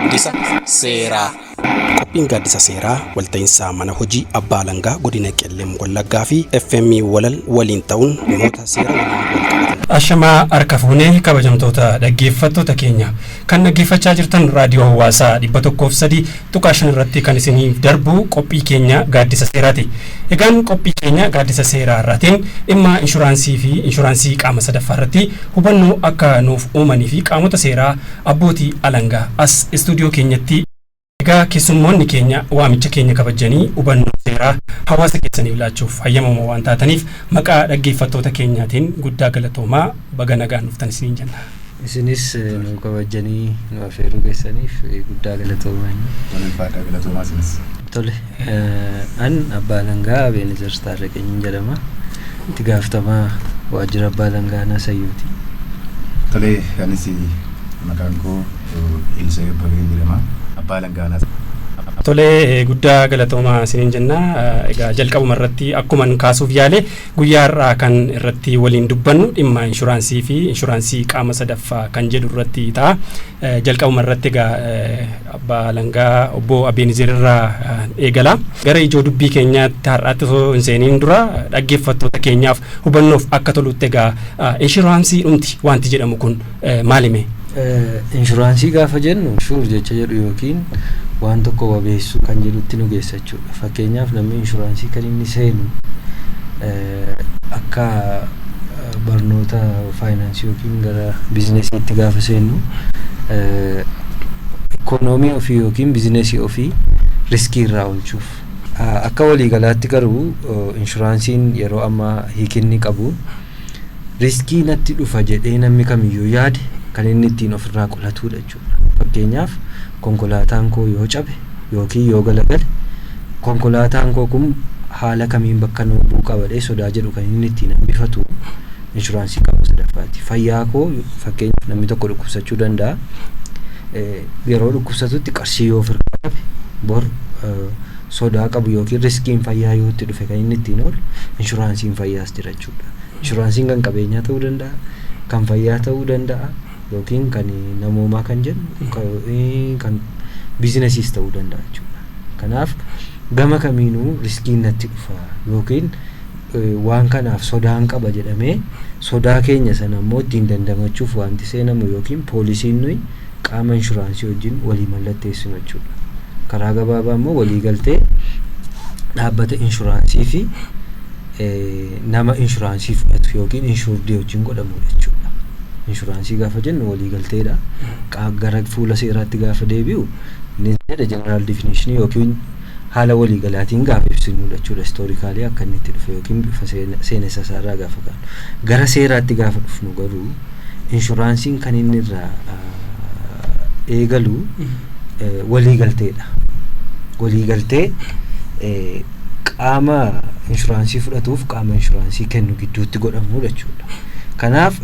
Gaaddisa Seeraa. Qophiin gaaddisa seeraa walta'iinsa mana hojii abbaa alangaa godina Qellem Wallaggaa fi FM Walal waliin ta'uun dhimmoota seera waliin Ashamaa harka fuunee kabajamtoota dhaggeeffattoota keenya kan dhaggeeffachaa jirtan raadiyoo hawaasaa 103 tuqaashan irratti kan isiniif darbu qophii keenya gaaddisa seeraati. Egaan qophii keenya gaaddisa seeraa irraatiin dhimma inshuraansii qaama sadaffaa irratti hubannoo akka nuuf uumanii fi qaamota seeraa abbootii alangaa as istuudiyoo keenyatti egaa keessummoonni keenya waamicha keenya kabajanii hubannoo seeraa hawaasa keessaniif laachuuf hayyamamoo waan taataniif maqaa dhaggeeffattoota keenyaatiin guddaa galatoomaa baga nagaan dhuftan isiniin jenna. Isinis nu kabajanii nu afeeruu keessaniif guddaa galatoomaa. Galatoomaa isinis. Tole an abbaa alangaa Abeenezer Taarreqeenyiin jedhama. Itti gaafatamaa waajjira abbaa alangaa Nasayyuuti. Tole anis maqaan koo Ilsee Babeen jedhama. Tole guddaa galatoomaa isiniin jenna. Egaa jalqabuma irratti akkuma kaasuuf yaale guyyaa irraa kan irratti waliin dubbannu dhimma inshuraansii fi inshuraansii qaama sadaffaa kan jedhu irratti ta'a. Jalqabuma irratti egaa abbaa alangaa obbo Abeenezer irraa eegala. Gara ijoo dubbii keenyaatti har'aatti osoo hin seeniin dura dhaggeeffattoota keenyaaf hubannoof akka tolutti egaa inshuraansii dhumti wanti jedhamu kun maalime? Inshuraansii gaafa jennu inshuur jecha jedhu yookiin waan tokko wabeessuu kan jedhutti nu geessa jechuudha. Fakkeenyaaf namni inshuraansii kan inni seenu akka barnoota faayinaansii yookiin gara biizinesiitti gaafa seennu ikoonoomii ofii yookiin biizinesii ofii riskii irraa oolchuuf. Akka waliigalaatti garuu inshuraansiin yeroo ammaa hiikinni qabu riskii natti dhufa jedhee namni kamiyyuu yaade kan inni ittiin ofirraa qolatudha jechuudha. Fakkeenyaaf konkolaataan koo yoo cabe yookiin yoo galagale konkolaataan koo kun haala kamiin bakka nu bu'uu qabadhee sodaa jedhu kan inni ittiin hambifatu inshuraansii qaama sadaffaati. Fayyaa koo fakkeenyaaf namni tokko dhukkubsachuu danda'a. Yeroo dhukkubsatutti qarshii yoo ofirraa qabe bor sodaa qabu yookiin riskiin fayyaa yoo itti dhufe kan inni ittiin oolu inshuraansiin fayyaas jira jechuudha. Inshuraansiin kan qabeenyaa ta'uu danda'a, kan fayyaa ta'uu danda'a. Yookiin kan namoomaa kan jennu kan biizinesiis ta'uu danda'a jechuudha. Kanaaf gama kamiinuu riskiin natti dhufa yookiin waan kanaaf sodaan qaba jedhamee sodaa keenya sana immoo ittiin dandamachuuf wanti seenamu yookiin poolisiin nuyi qaama inshuraansii wajjin walii mallatteessinu jechuudha. Karaa gabaabaa immoo walii galtee dhaabbata inshuraansii fi nama inshuraansii fudhatu yookiin inshuurdii wajjin godhamu jechuudha. Inshuraansii gaafa jennu walii galteedha. Gara fuula seeraatti gaafa deebi'u inni jedha general definition yookiin haala walii galaatiin gaafa ibsinudha jechuudha. Historikaalii akka inni itti dhufe yookiin bifa seenessa isaarraa gaafa kaanu. Gara seeraatti gaafa dhufnu garuu inshuraansiin kan inni irraa eegalu walii galteedha. Walii galtee qaama inshuraansii fudhatuuf qaama inshuraansii kennu gidduutti godhamu jechuudha. Kanaaf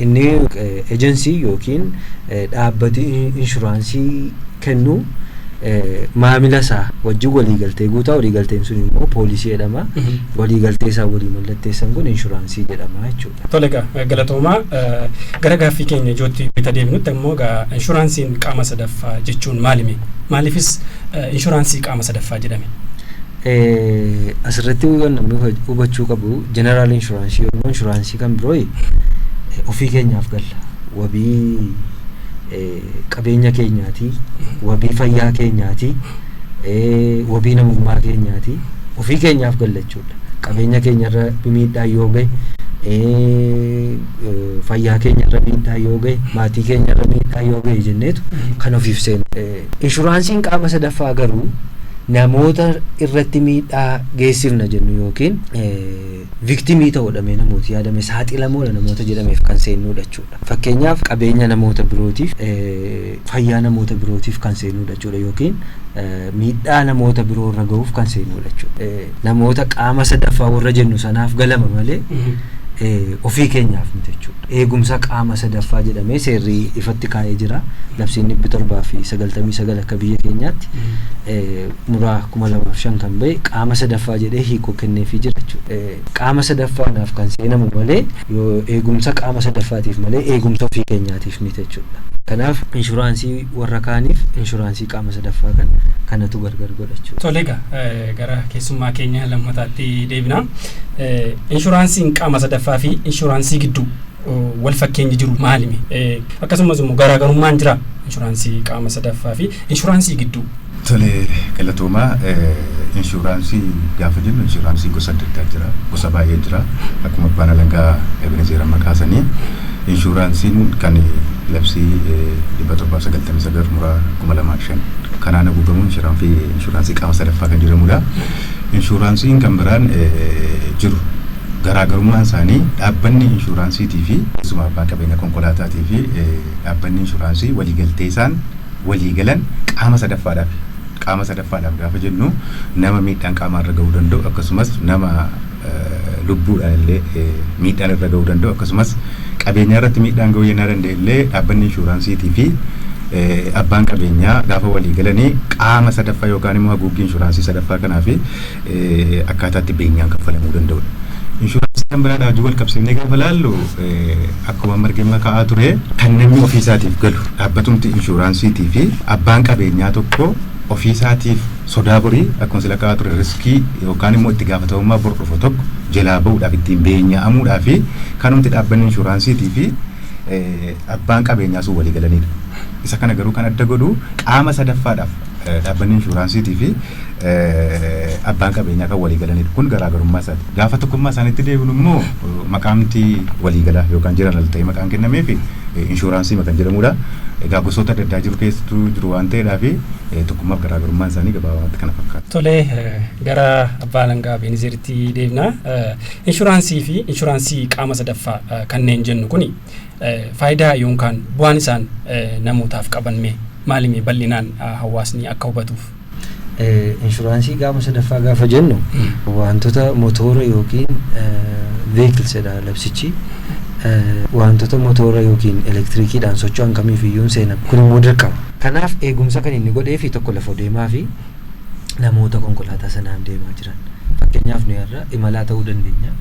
inni ejensii yookiin dhaabbati inshuraansii kennu maamila isaa wajjin waliigaltee guutaa waliigalteen sun immoo poolisii jedhama. Waliigaltee isaa walii mallatteessan kun inshuraansii jedhama jechuudha. Tole galatoomaa gara gaaffii keenya ijootti bita deemnutti immoo inshuraansiin qaama sadaffaa jechuun maalimi? Maaliifis inshuraansii qaama sadaffaa jedhame? Asirratti namni hubachuu qabu general insuraansii yookiin inshuraansii kan biroo ofii keenyaaf galla. Wabii qabeenya keenyaati, wabii fayyaa keenyaati, wabii namummaa keenyaati. Ofii keenyaaf galla jechuudha. Qabeenya keenyarra miidhaa yoo gahe, fayyaa keenyarra miidhaa yoo gahe, maatii keenyarra miidhaa yoo gahe jenneetu kan ofiif seenu. Inshuraansiin qaama sadaffaa garuu namoota irratti miidhaa geessifna jennu yookiin viktimii ta'uudhamee namooti yaadame saaxilamoodha namoota jedhameef kan seennudha jechuudha. Fakkeenyaaf qabeenya namoota birootiif fayyaa namoota birootiif kan seennudha jechuudha yookiin miidhaa namoota biroo irra gahuuf kan seennudha jechuudha. Namoota qaama sadaffaa warra jennu sanaaf galama malee ofii keenyaaf miti jechuudha. Eegumsa qaama sadaffaa jedhamee seerri ifatti kaa'ee jira. Labsiin 799 akka biyya keenyaatti muraa 2005 kan bahe qaama sadaffaa jedhee hiikoo kenneefii jira jechuudha. Qaama sadaffaanaaf kan seenamu malee yoo eegumsa qaama sadaffaatiif malee eegumsa ofii keenyaatiif miti jechuudha. Kanaaf inshuraansii warra kaaniif inshuraansii qaama sadaffaa kanatu gargar godhachuu. Tole gara keessummaa keenya lammataatti deebina. Inshuraansiin qaama sadaffaa fi inshuraansii gidduu wal fakkeenyi jiru maalimi? Akkasumas immoo garaagarummaan jira inshuraansii qaama sadaffaa fi inshuraansii gidduu. Tole galatooma inshuraansii gaafa jennu inshuraansii gosa adda addaa jira, gosa baay'ee jira. Akkuma abbaan alangaa Ebenezer maqaasanii inshuraansiin kan labsii 799 muraa 2005 kanaan haguugamu inshuraansii qaama sadaffaa kan jedhamudha. Inshuraansiin kan biraan jiru garaagarummaan isaanii dhaabbanni inshuraansiitii fi keessumaa abbaan qabeenya konkolaataatii fi dhaabbanni inshuraansii waliigaltee isaan waliigalan qaama sadaffaadhaaf gaafa jennu nama miidhaan qaamarra ga'uu danda'u akkasumas nama lubbuudhaan illee miidhaan irra ga'uu danda'u akkasumas qabeenya irratti miidhaan ga'uu yennaa danda'e illee dhaabbanni inshuraansiitii fi abbaan qabeenyaa gaafa waliigalanii qaama sadaffaa yookaan immoo haguuggii inshuraansii sadaffaa kanaaf akkaataatti beenyaan kaffalamuu danda'udha. Inshuraansii kan biraadhaa wajjin wal qabsiifnee gaafa laallu akkuma margimma ka'aa ture kan namni ofiisaatiif galu dhaabbatumti inshuraansiitii fi abbaan qabeenyaa tokko ofiisaatiif sodaa borii akkuma sila ka'aa ture riskii yookaan immoo itti gaafatamummaa bor dhufu tokko jalaa bahuudhaaf ittiin beenyaa'amuudhaa fi kanumti dhaabbanni inshuraansiitii fi abbaan qabeenyaa sun walii galanidha. Isa kana garuu kan adda godhu qaama sadaffaadhaaf dhaabbanni inshuraansiitii fi abbaan qabeenyaa kan walii galanidha. Kun garaagarummaa isaati. Gaafa tokkummaa isaaniitti deebinu immoo maqaamti waliigalaa yookaan jiran ta'ee maqaan kennamee fi inshuraansii kan jedhamudha. Egaa gosoota adda addaa jiru keessattuu jiru waan ta'eedhaa fi tokkummaaf garaagarummaan isaanii gabaabumatti kana fakkaata. Tole gara abbaa alangaa Ebenezeritti deebina. Inshuraansii fi inshuraansii qaama sadaffaa kanneen jennu kuni faayidaa yookaan bu'aan isaan namootaaf qaban maalimi bal'inaan hawaasni akka hubatuuf? Inshuraansii qaama sadaffaa gaafa jennu wantoota motora yookiin veekiilsedha labsichi. Wantoota motora yookiin elektirikiidhaan socho'an kamiifiyyuu seenan kun immoo dirqama. Kanaaf eegumsa kan inni godhee fi tokko lafa deemaa fi namoota konkolaataa sanaan deemaa jiran. Fakkeenyaaf nu irra imalaa ta'uu dandeenya.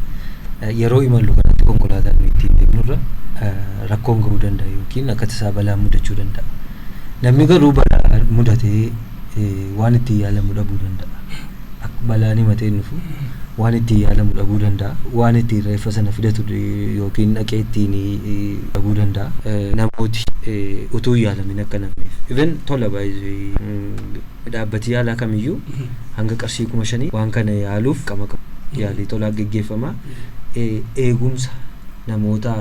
Yeroo imallu kanatti konkolaataan nu ittiin deemnurra rakkoon ga'uu danda'a yookiin akka tasaa balaan mudachuu danda'a. Namni garuu balaa mudatee waan ittiin yaalamu dhabuu danda'a. Balaan himatee nufu waan ittiin yaalamu dhabuu danda'a. Waan ittiin reeffa sana fidatu yookiin dhaqee ittiin dhabuu danda'a. Namooti utuu yaalamin akka namneef. Even tola baay'ee dhaabbati yaalaa kamiyyuu hanga qarshii 5,000 waan kana yaaluuf qama yaalii tolaa geggeeffama. Eegumsa namoota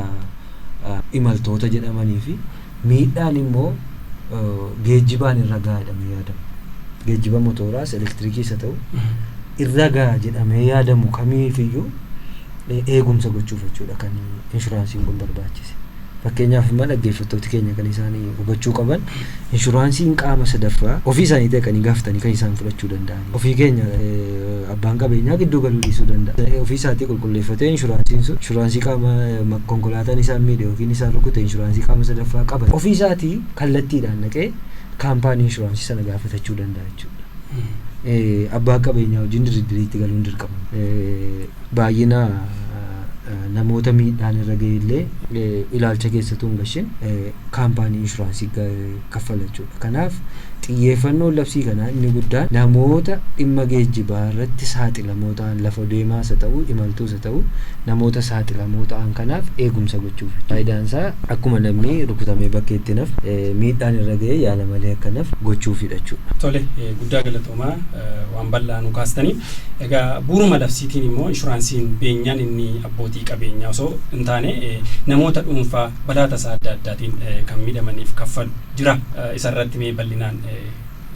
imaltoota jedhamanii fi miidhaan immoo geejjibaan irra gahaa jedhamee yaadama. Geejjiba motoraas elektirikiis haa ta'u irra gahaa jedhamee yaadamu kamiifiyyuu eegumsa gochuuf jechuudha kan inshuraansiin kun barbaachise. Fakkeenyaaf immoo dhaggeeffattooti keenya kan isaan hubachuu qaban inshuraansiin qaama sadaffaa ofii isaanii ta'anii gaafatanii kan isaan fudhachuu danda'an. Ofii keenya abbaan qabeenyaa gidduu galuu dhiisuu danda'a. Ofii isaatii qulqulleeffatee inshuraansiin sun inshuraansii qaama konkolaataan isaan miidhe yookiin isaan rukute inshuraansii qaama sadaffaa qaban ofii isaatii kallattiidhaan naqee kaampaanii inshuraansii sana gaafatachuu danda'a jechuudha. Abbaa qabeenyaa wajjin diriiriitti galuun dirqama. Baay'ina namoota miidhaan irra ga'e illee ilaalcha keessattuu hin gashin kaampaanii inshuraansii kaffala jechuudha. Kanaaf xiyyeeffannoon labsii kanaa inni guddaan namoota dhimma geejjibaa irratti saaxilamoo ta'an lafa deemaas haa ta'u imaltuus haa ta'u namoota saaxilamoo ta'an kanaaf eegumsa gochuuf. Faayidaan isaa akkuma namni rukutamee bakkeetti naf miidhaan irra ga'e yaala malee akka naf gochuufidha jechuudha. Tole guddaa galatoomaa waan bal'aa nu kaastanii. Egaa bu'uuruma labsiitiin immoo inshuraansiin beenyaan inni abbootii qabeenyaa osoo hin taane namoota dhuunfaa balaa tasaa adda addaatiin kan miidhamaniif kaffalu jira. Isarratti mee bal'inaan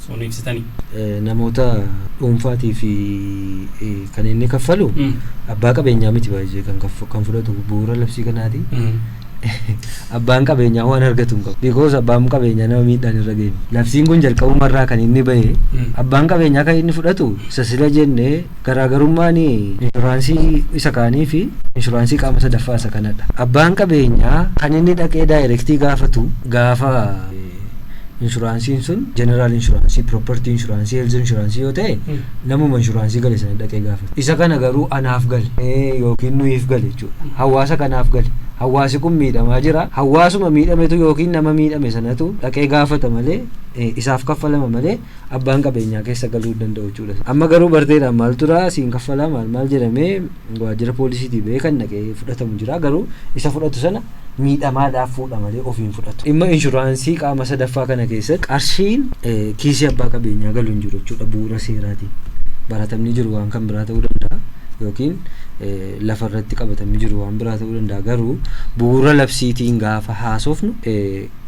sun ibsitanii? Namoota dhuunfaatii fi kan inni kaffalu abbaa qabeenyaa miti baay'ee kan fudhatu bu'uura labsii kanaati. Abbaan qabeenyaa waan argatu hin qabu. Because abbaan qabeenyaa nama miidhaan irra ga'e. Labsiin kun jalqabumarraa kan inni bahe abbaan qabeenyaa kan inni fudhatu sasila jennee garaagarummaan inshuraansii isa kaanii fi inshuraansii qaama sadaffaa isa kanadha. Abbaan qabeenyaa kan inni dhaqee daayirektii gaafatu gaafa inshuraansiin sun general inshuraansii, property inshuraansii, health inshuraansii yoo ta'e namuma inshuraansii gale sana dhaqee gaafata. Isa kana garuu anaaf gale yookiin nuyiif gale jechuudha. Hawaasa kanaaf gale. hawaasi kun miidhamaa jira hawaasuma miidhametu yookiin nama miidhame sanatu dhaqee gaafata malee isaaf kaffalama malee abbaan qabeenyaa keessa galuu danda'u jechuudha. Amma garuu barteedhaan maal tura siin kaffalaa maal jedhamee waajjira poolisiitii beekan dhaqee fudhatamu jira garuu isa fudhatu sana miidhamaadhaaf fuudha malee ofiin fudhatu. Dhimma inshuraansii qaama sadaffaa kana keessatti qarshiin kiisii abbaa qabeenyaa galuu hin jiru jechuudha bu'uura seeraatiin. Baratamni jiru waan kan biraa ta'uu danda'a yookiin lafarratti qabatamni jiru waan biraa ta'uu danda'a garuu bu'uura labsiitiin gaafa haasofnu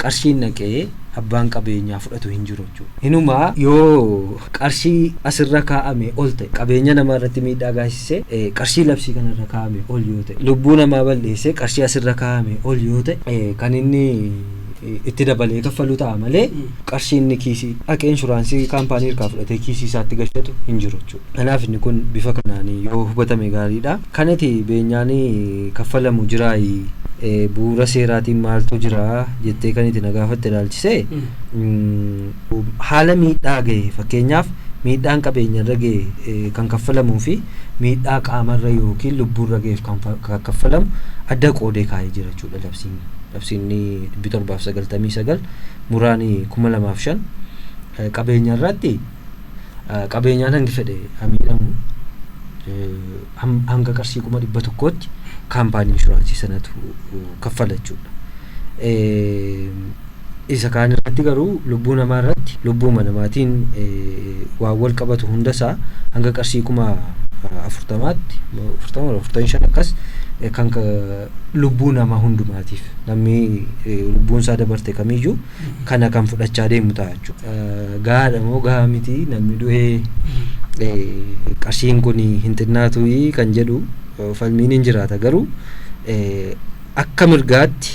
qarshiin naqee abbaan qabeenyaa fudhatu hin jiru jechuudha. Inumaa yoo qarshii asirra kaa'ame ol ta'e qabeenya namaa irratti miidhaa gaasisee qarshii labsii kanarra kaa'ame ol yoo ta'e lubbuu namaa balleessee qarshii asirra kaa'ame ol yoo ta'e kan inni itti dabalee kaffalu ta'a malee qarshiin kiisii dhaqee inshuraansii kaampaanii irraa fudhatee kiisii isaatti galchatu hin jiru jechuudha. Kanaaf inni kun bifa kanaan yoo hubatame gaariidha. Kanati beenyaan kaffalamu jiraayi bu'uura seeraatiin maaltu jira jettee kan itti na gaafatte ilaalchisee haala miidhaa gahe fakkeenyaaf miidhaan qabeenyarra gahe kan kaffalamuu fi miidhaa qaamarra yookiin lubbuurra gaheef kan kaffalamu adda qoodee kaa'ee jira jechuudha labsiin. Labsiin 799 muraan 2005 qabeenya irratti qabeenyaan hangi fedhe miidhamu hanga qarshii 100,000tti kaampaanii inshuraansii sanatu kaffala jechuudha. Isa kaan irratti garuu lubbuu namaa irratti lubbuuma namaatiin waan wal qabatu hundasaa hanga qarshii 40,000tti 45 akkas kan lubbuu namaa hundumaatiif namni lubbuun isaa dabarte kamiyyuu kana kan fudhachaa deemu ta'a jechuudha. Gaadha moo gahaa miti namni du'ee qarshiin kun hin xinnaatu kan jedhu falmiin hin jiraata garuu akka mirgaatti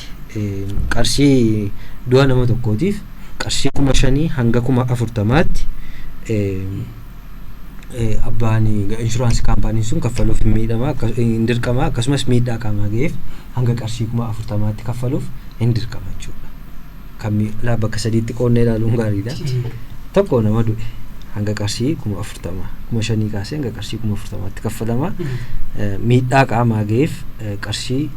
qarshii du'a nama tokkootiif qarshii 5,000 hanga 40,000tti abbaan inshuraansii kaampaanii sun kaffaluuf hin dirqama akkasumas miidhaa qaamaa gaheef hanga qarshii 40,000tti kaffaluuf hin dirqama jechuudha. Kan bakka sadiitti qoonnee ilaaluun gaariidha. Tokko nama du'e hanga qarshii 40,000 5,000 kaasee hanga qarshii 40,000tti kaffalama. Miidhaa qaamaa gaheef qarshii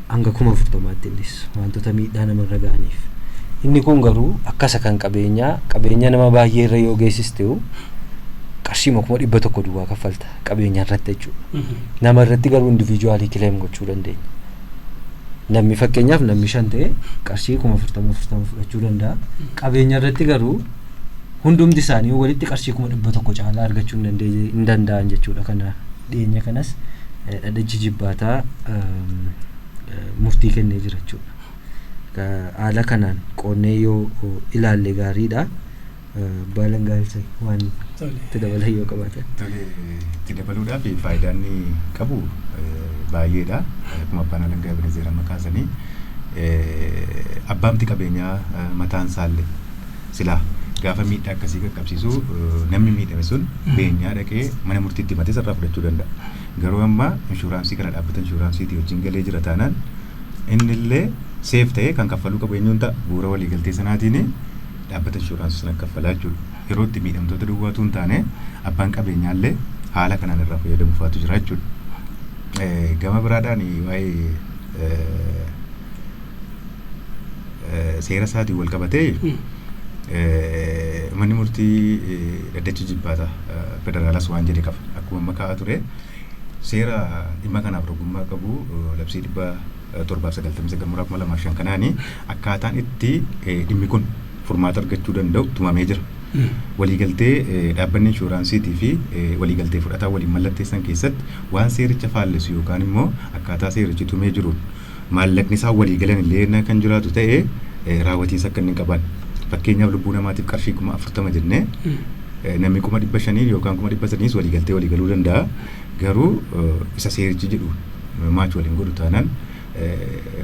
hanga 40,000tti innis wantoota miidhaa namarra ga'aniif. Inni kun garuu akkasa kan qabeenya nama baay'ee irra yoo geessistu qarshii 100,000 duwwaa kaffalta qabeenya irratti jechuudha. Nama irratti garuu individuaalii kileem gochuu dandeenya. Namni fakkeenyaaf namni 5 ta'e qarshii 40,000 fudhachuu danda'a. Qabeenya irratti garuu hundumti isaanii walitti qarshii 100,000 caalaa argachuu hin danda'an jechuudha. Kana dhiyeenya kanas dhaddachi jibbaataa murtii kennee jira jechuudha. Haala kanaan qoonnee yoo ilaalle gaariidha. Baalan gaalcha waan itti dabalaa yoo qabaatan. Itti dabaluudhaaf faayidaan qabu baay'eedha. Akkuma abbaan alangaa Ebenezer amma kaasanii abbaamti qabeenyaa mataan isaallee silaa gaafa miidhaa akkasii qaqqabsiisu namni miidhame sun beenyaa dhaqee mana murtiitti himatee sarraa fudhachuu danda'a. Garuu amma inshuraansii kana dhaabbata inshuraansiitii wajjin galee jira taanaan innillee seef ta'ee kan kaffaluu qabu eenyuun ta'a bu'uura waliigaltee sanaatiin dhaabbata inshuraansii sana kaffalaa jechuudha. Yeroo itti miidhamtoota duwwaatu hin taane abbaan qabeenyaallee haala kanaan irraa fayyadamuuf faatu jira jechuudha. Gama biraadhaan waa'ee seera isaatiin wal qabatee manni murtii dhaddachi jibbaataa federaalas waan jedhe qaba. Akkuma amma kaa'aa ture seera dhimma kanaaf rogummaa qabu labsii 799 muraa 2005 kanaanii akkaataan itti dhimmi kun furmaata argachuu danda'u tumamee jira. Waliigaltee dhaabbanni inshuraansiitii fi waliigaltee fudhataa waliin mallatteessan keessatti waan seericha faallessu yookaan immoo akkaataa seerichi tumee jiruun maallaqni isaa waliigalan illee kan jiraatu ta'ee raawwatiinsa akka inni qaban. Fakkeenyaaf lubbuu namaatiif qarshii 40,000 jennee namni 500 yookaan 300 waliigaltee waliigaluu danda'a. Garuu isa seerichi jedhu maachi waliin godhu taanaan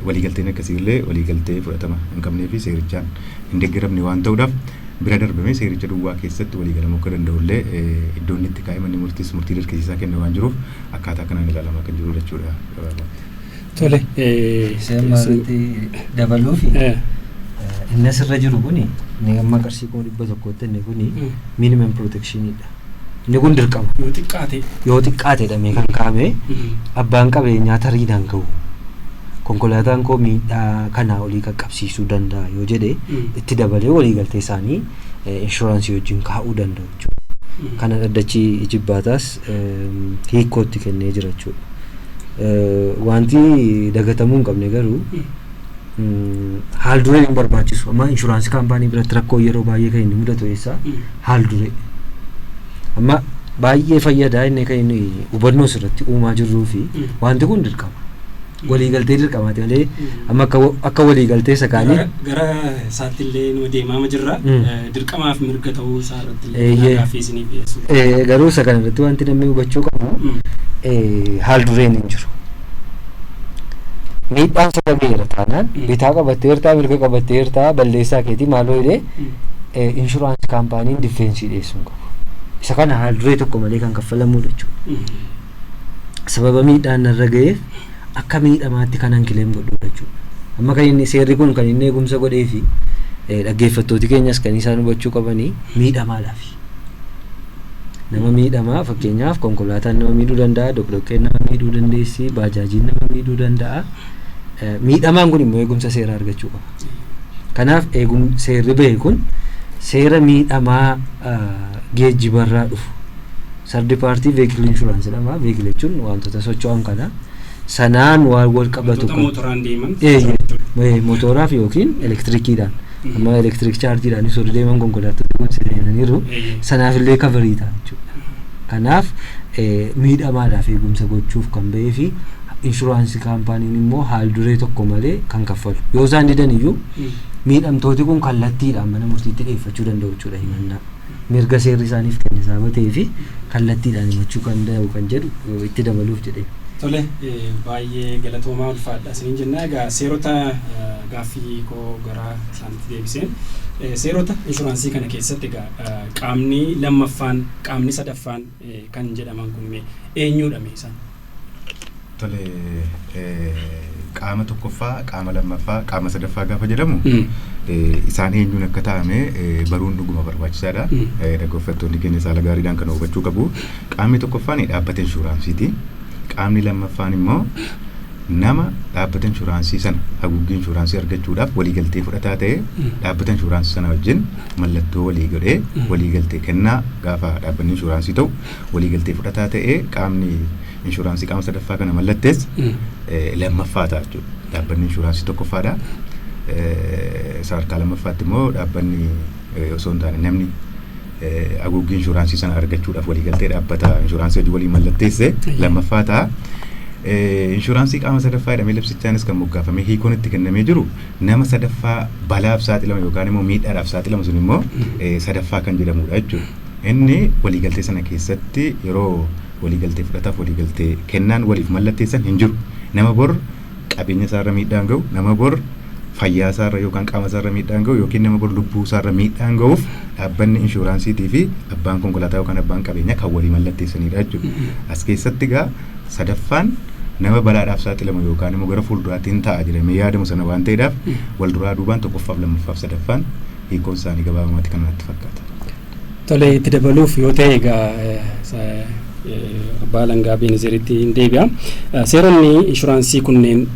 waliigalteen akkasiillee waliigaltee fudhatama hin qabnee fi seerichaan hin deeggaramne waan ta'uudhaaf bira darbamee seericha duwwaa keessatti waliigalamuu akka danda'ullee iddoon itti kaa'ee manni murtiis murtii dirqisiisaa kenna waan jiruuf akkaataa kanaan ilaalamaa kan jiru jechuudha. Tole seermaatti dabaluufi inni asirra jiru kuni inni amma qarshii 100,000tti inni kuni minimum protectionidha. Inni kun dirqama yoo xiqqaateedha mee kan kaa'ame abbaan qabeenyaa tariidhaan ga'u konkolaataan koo miidhaa kanaa olii qaqqabsiisuu danda'a yoo jedhe itti dabalee waliigaltee isaanii inshuraansii wajjin kaa'uu danda'u jechuudha. Kana dhaddachi jibbaataas hiikootti kennee jira jechuudha. Wanti dagatamuu hin qabne garuu haal duree hin barbaachisu. Amma inshuraansii kaampaanii biratti rakkoo yeroo baay'ee kan inni mudatu eessaa haal duree. Amma baay'ee fayyadaa inni kan inni hubannoo irratti uumaa jirruu fi wanti kun dirqama. Waliigaltee dirqamaati malee amma akka waliigaltee sakaanii gara isaatti illee nu deemaa jirra. Dirqamaaf mirga ta'uu isaa irratti gaaffii dhiyeessu. Garuu isa kana irratti wanti namni hubachuu qabu haal dureen hin jiru. Miidhaan sababeera taanaan bitaa qabatteertaa mirga qabatteertaa balleessaa keetii maaloo jedhee inshuraansii kaampaaniin difeensii dhiyeessuu qabu. Isa kana haal duree tokko malee kan kaffalamuudha jechuudha. Sababa miidhaan narra ga'eef akka miidhamaatti kanan kileem godhuudha jechuudha. Amma kan inni seerri kun kan inni eegumsa godhee fi dhaggeeffattooti keenyas kan isaan hubachuu qabanii miidhamaadhaaf. Nama miidhamaa fakkeenyaaf konkolaataan nama miidhuu danda'a, dhoqdhoqqeen nama miidhuu dandeessi, baajaajiin nama miidhuu danda'a. Miidhamaan kun immoo eegumsa seeraa argachuu qaba. Kanaaf seerri bahe kun seera miidhamaa geejjibarraa dhufu. Sardi paartii veekilii inshuraansii jedhama. Veekilii jechuun wantoota socho'an kana sanaan waan wal qabatu kan motoraan deeman motoraaf yookiin elektirikiidhaan amma elektrik chaarjiidhaan osoo deeman konkolaattota kun seenaniiru sanaaf illee kaverii ta'a jechuudha. Kanaaf miidhamaadhaaf eegumsa gochuuf kan bahee fi inshuraansii kaampaaniin immoo haal duree tokko malee kan kaffalu. Yoo isaan didan iyyuu miidhamtooti kun kallattiidhaan mana murtiitti dhiyeeffachuu danda'u jechuudha himannaa. Mirga seerri isaaniif kenne sababa fi kallattiidhaan himachuu kan danda'u kan jedhu itti dabaluuf jedhee. Tole baay'ee galatoomaa ulfaadha isiniin jenna. Egaa seerota gaaffii koo gara isaanitti deebiseen seerota inshuraansii kana keessatti egaa qaamni lammaffaan qaamni sadaffaan kan jedhaman kun eenyudha isaan? Tole qaama tokkoffaa, qaama lammaffaa, qaama sadaffaa gaafa jedhamu isaan eenyuun akka ta'ame baruun dhuguma barbaachisaadha. Dhaggeeffattoonni keenya saala gaariidhaan kan hubachuu qabu. Qaamni tokkoffaan dhaabbata inshuraansiiti. Qaamni lammaffaan immoo nama dhaabbata inshuraansii sana haguuggii inshuraansii argachuudhaaf waliigaltee fudhataa ta'e dhaabbata inshuraansii sana wajjin mallattoo walii godhee waliigaltee kennaa gaafa dhaabbanni inshuraansii ta'u waliigaltee fudhataa ta'e qaamni inshuraansii qaama sadaffaa kana mallattees lammaffaa ta'a jechuudha. Dhaabbanni inshuraansii tokkoffaadha. Sadarkaa lammaffaatti immoo dhaabbanni osoo hin taane namni haguuggii inshuraansii sana argachuudhaaf waliigaltee dhaabbata inshuraansii wajjin walii mallatteesse lammaffaa ta'a. Inshuraansii qaama sadaffaa jedhamee labsichaanis kan moggaafamee hiikoon itti kennamee jiru nama sadaffaa balaaf saaxilamu yookaan immoo miidhaadhaaf saaxilamu sun immoo sadaffaa kan jedhamudha jechuudha. Inni waliigaltee sana keessatti yeroo waliigaltee fudhataaf waliigaltee kennaan waliif mallatteessan hin jiru. Nama bor qabeenya isaarra miidhaan ga'u, nama bor fayyaa isaarra yookaan qaama isaarra miidhaan ga'u yookiin nama bor lubbuu isaarra miidhaan ga'uuf dhaabbanni inshuraansiitii fi abbaan konkolaataa yookaan abbaan qabeenyaa kan walii mallatteessanidha jechuudha. As keessatti egaa sadaffaan nama balaadhaaf saaxilamu yookaan immoo gara fuulduraattiin ta'a jedhamee yaadamu sana waan ta'eedhaaf wal duraa duubaan tokkoffaaf lammaffaaf sadaffaan hiikoon isaanii gabaabumatti kan natti fakkaata. Tole itti dabaluuf yoo ta'e egaa abbaa langaa Benizeritti hin deebi'a. Seeronni inshuraansii kunneen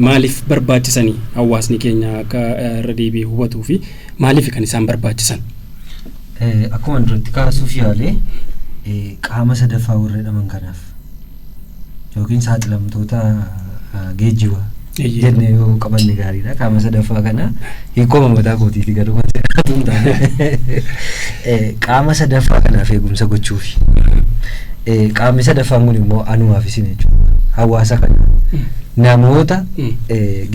maaliif barbaachisanii hawaasni keenya akka irra deebi'ee hubatuu fi maaliif kan isaan barbaachisan? Akkuma duratti kaasuuf yaalee qaama sadaffaa warra jedhaman kanaaf yookiin saaxilamtoota geejjiba jennee yoo qabanne gaariidha. Qaama sadaffaa kana hiikoo mataa kootiiti garuu kan seeratu hin taane qaama sadaffaa kanaaf eegumsa gochuufi. Qaamni sadaffaan kun immoo anumaaf isin jechuudha. Hawaasa kana namoota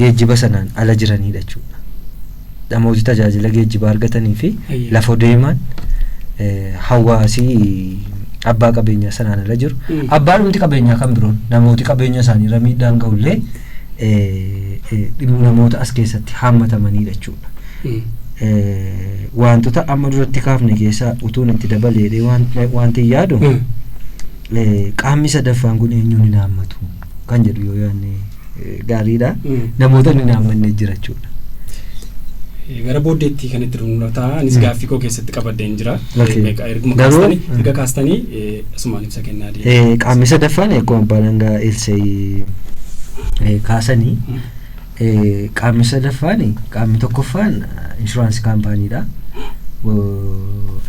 geejjiba sanaan ala jiranidha jechuudha. Namooti tajaajila geejjibaa argatanii fi lafa deeman hawaasii abbaa qabeenyaa sanaan ala jiru. Abbaan qabeenyaa kan biroon namooti qabeenya isaanii irra miidhaan ga'ullee namoota as keessatti hammatamanidha jechuudha. Wantoota amma duratti kaafne keessaa utuun itti dabalee wanti yaadu qaamni sadaffaan kun eenyuun hin hammatu kan jedhu yoo yaadne gaariidha. Namoota hin hammanne jira jechuudha. Gara booddeetti kan itti dhumlataa anis gaaffii koo keessatti qabadeen jira. Erga kaastanii asumaan ibsa kennaa deema. Qaamni sadaffaan akkuma abbaan langaa Elsee kaasanii qaamni sadaffaan qaamni tokkoffaan insuraansii kaampaaniidha.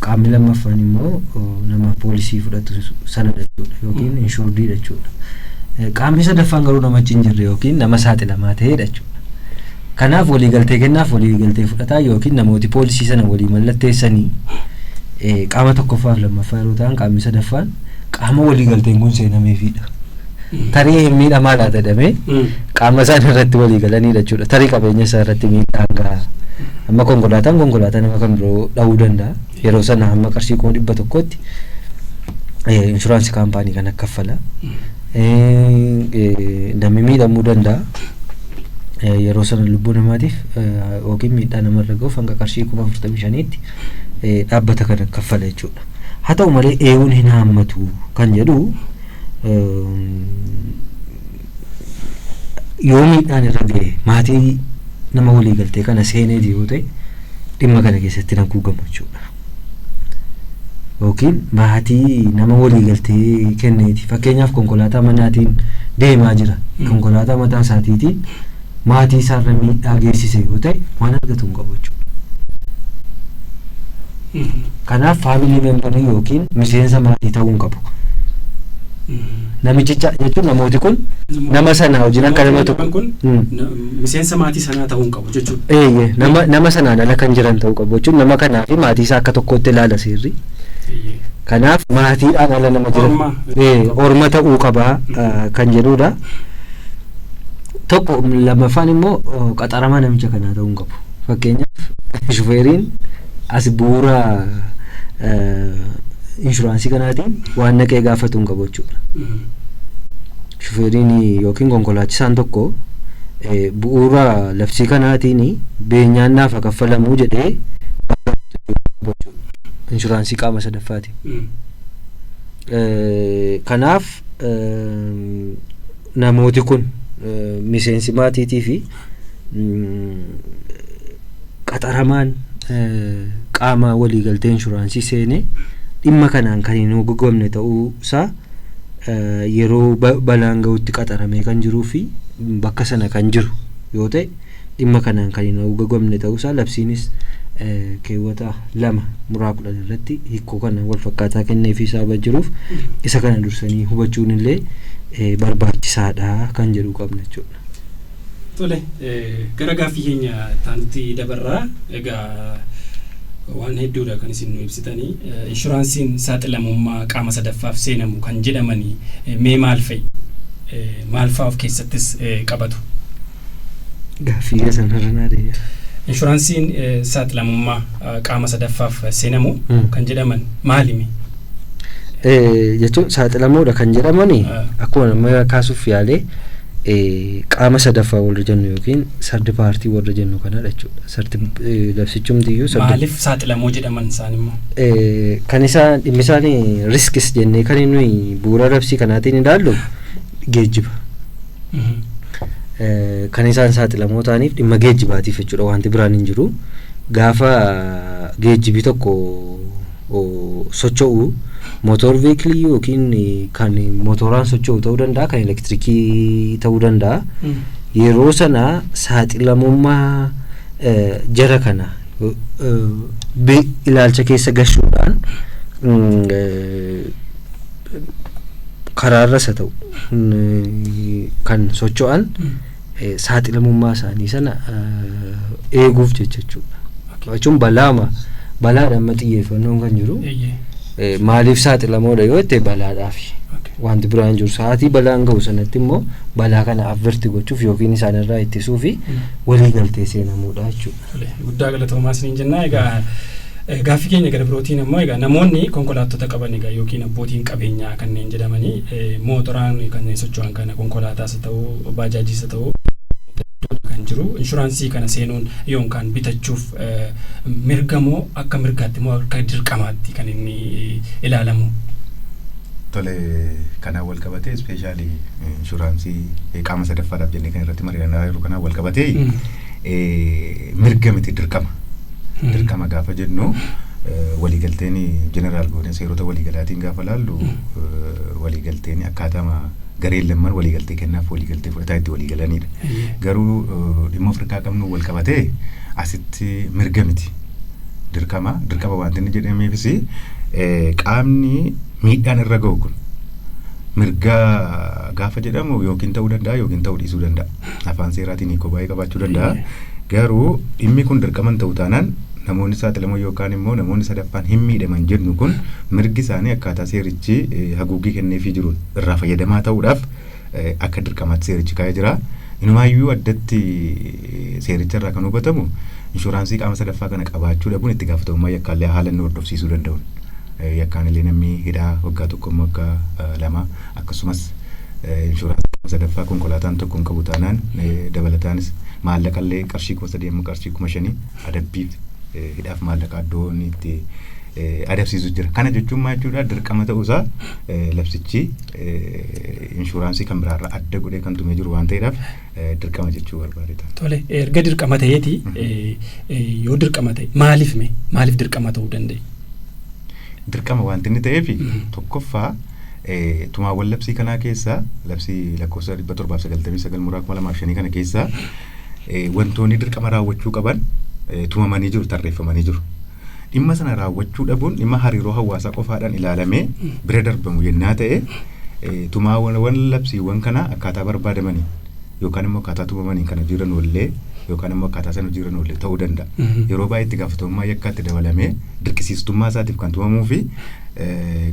Qaamni lammaffaan immoo nama poolisii fudhatu sana jechuudha yookiin inshuurdiidha jechuudha. Qaamni sadaffaan garuu nama achi hin jirre yookiin nama saaxilamaa ta'edha jechuudha. Kanaaf waliigaltee kennaaf waliigaltee fudhataa yookiin namooti poolisii sana walii mallatteessanii qaama tokkoffaaf lammaffaa yeroo ta'an qaamni sadaffaan qaama waliigalteen kun seenameefidha. Tarii miidhamaa laata jedhamee qaama isaan irratti waliigalanidha jechuudha. Tarii qabeenya isaa irratti miidhaan gahaa. Amma konkolaataa nama kan biroo dha'uu danda'a. Yeroo sana hamma qarshii 100tti insuraansii kaampaanii kan kaffala. Namni miidhamuu danda'a. Yeroo sana lubbuu namaatiif yookiin miidhaa namarra gahuuf hanga qarshii 45tti dhaabbata kana kaffala jechuudha. Haa ta'u malee eewuun hin haammatu kan jedhu yoo miidhaan irra gahe maatii nama waliigaltee kana seenee yoo ta'e dhimma kana keessatti nan kuugamu jechuudha. Yookiin maatii nama waliigaltee kenneeti. Fakkeenyaaf konkolaataa manaatiin deemaa jira. Konkolaataa mataa isaatiitiin maatii isaarra miidhaa geessise yoo ta'e waan argatu hin qabu jechuudha. Kanaaf faamilii membarii yookiin miseensa maatii ta'uu hin qabu. Namichicha jechuun namooti kun nama sana wajjin akka nama tokko miseensa maatii sanaa ta'uu hin qabu jechuudha. Nama sanaan ala kan jiran ta'uu qabu jechuun nama kanaa fi maatii isaa akka tokkotti ilaala seerri. Kanaaf maatiidhaan ala nama jiran orma ta'uu qabaa kan jedhudha. Tokko lammaffaan immoo qaxaramaa namicha kanaa ta'uu hin qabu. Fakkeenyaaf shufeeriin as bu'uura insuraansii kanaatiin waan naqee gaafatu hin qabu jechuudha. Shufeeriin yookiin konkolaachisaan tokko bu'uura labsii kanaatiin beenyaan naaf kaffalamuu jedhee insuraansii qaama sadaffaatiin. Kanaaf namooti kun miseensi maatiitii fi qaxaramaan qaama waliigaltee insuraansii seenee dhimma kanaan kan hin hoggogomne ta'uu isaa yeroo balaan gahutti qaxaramee kan jiruu fi bakka sana kan jiru yoo ta'e dhimma kanaan kan hin hoggogomne ta'uu isaa labsiinis keewwata 2:10 irratti hiikoo kana wal fakkaataa kenneefii isaa jiruuf isa kana dursanii hubachuun illee barbaachisaadha kan jedhu qabna jechuudha. Tole gara gaaffii keenya taanti dabarraa egaa waan hedduudha kan isin nu ibsitanii inshuraansiin saaxilamummaa qaama sadaffaaf seenamu kan jedhamanii mee maal fa'i maal fa'a of keessattis qabatu? Gaaffii sanarraa deebi'a. Inshuraansiin saaxilamummaa qaama sadaffaaf seenamu kan jedhaman maalimi? Jechuun saaxilamuudha kan jedhamani akkuma nama kaasuuf yaalee qaama sadaffaa warra jennu yookiin sardi paartii warra jennu kanadha jechuudha. Sardi labsichumtiyyuu maaliif saaxilamoo jedhaman isaan immoo? Kan isaan dhimmi isaanii riskis jennee kan nuyi bu'uura labsii kanaatiin ilaallu geejjiba. Kan isaan saaxilamoo ta'aniif dhimma geejjibaatiif jechuudha wanti biraan hin jiru. Gaafa geejjibi tokko socho'u motor vehicle yookiin kan motoraan socho'u ta'uu danda'a kan elektirikii ta'uu danda'a. Yeroo sana saaxilamummaa jara kana ilaalcha keessa gashuudhaan karaarra isa ta'u kan socho'an saaxilamummaa isaanii sana eeguuf jechuudha. Jechuun balaadhaan amma xiyyeeffannoon kan jiru maaliif saaxilamoodha yoo ta'e balaadhaaf wanti biraan jiru sa'aatii balaan gahu sanatti immoo balaa kana averti gochuuf yookiin isaanirraa ittisuu fi waliigaltee seenamuudha jechuudha. Guddaa galatoomaa isiniin jennaa. Egaa gaaffii keenya gara birootiin immoo egaa namoonni konkolaattota qaban egaa yookiin abbootiin qabeenyaa kanneen jedhamanii mootoraan kanneen socho'an kana konkolaataas ta'uu baajaajis ta'uu kan jiru inshuraansii kana seenuun yookaan bitachuuf mirgamoo akka mirgaatti moo akka dirqamaatti kan inni ilaalamu? Tole kana wal qabatee ispeeshaalii inshuraansii qaama sadaffaadhaaf jennee kan irratti mari'annaa jiru kana wal qabatee mirga miti dirqama. Dirqama gaafa jennu waliigalteen jeneraal godina seerota waliigalaatiin gaafa laallu waliigalteen akkaatama gareen lamman waliigaltee kennaaf waliigaltee fudhataa itti waliigalanidha. Garuu dhimma Afrikaa qabnu wal qabatee asitti mirga miti. Dirqama wanti inni jedhameefis qaamni miidhaan irra ga'u kun mirga gaafa jedhamu yookiin ta'uu danda'a yookiin ta'uu dhiisuu danda'a. Afaan seeraatiin hiikoo baay'ee qabaachuu danda'a. Garuu dhimmi kun dirqaman ta'uu taanaan namoonni saaxilamoo yookaan immoo namoonni sadaffaan hin miidhaman jennu kun mirgi isaanii akkaataa seerichi haguuggii kenneefii jiruun irraa fayyadamaa ta'uudhaaf akka dirqamaatti seerichi kaa'ee jira. Inumaayyuu addatti seericha irraa kan hubatamu inshuraansii qaama sadaffaa kana qabaachuu dhabuun itti gaafatamummaa yakkaallee haala inni hordofsiisuu danda'uun. Yakkaan illee namni hidhaa waggaa tokko waggaa lama akkasumas inshuraansii qaama sadaffaa konkolaataan tokko hin qabu taanaan dabalataanis maallaqallee qarshii 3,000 qarshii 5,000 adabbiif hidhaaf maallaqa iddoon itti adabsiisu jira. Kana jechuun maal jechuudha dirqama ta'uusaa labsichi inshuraansii kan biraarraa adda godhee kan tumee jiru waan ta'eedhaaf dirqama jechuu barbaadeta. Tole erga dirqama ta'eeti yoo dirqama ta'e maaliif dirqama ta'uu danda'e? Dirqama wanti inni ta'eefi tokkoffaa tumaawwan labsii kanaa keessaa labsii lakkoofsa 799/2005 kana keessaa wantoonni dirqama raawwachuu qaban tumamanii jiru tarreeffamanii jiru. Dhimma sana raawwachuu dhabuun dhimma hariiroo hawaasaa qofaadhaan ilaalamee bira darbamu yennaa ta'e tumaawwan labsiiwwan kana akkaataa barbaadamanii yookaan immoo akkaataa tumamanii kana jiran ollee yookaan immoo akkaataa sana jiran ollee ta'uu danda'a. Yeroo baay'ee itti gaafatamummaa yakkaatti dabalamee dirqisiistummaa isaatiif kan tumamuu fi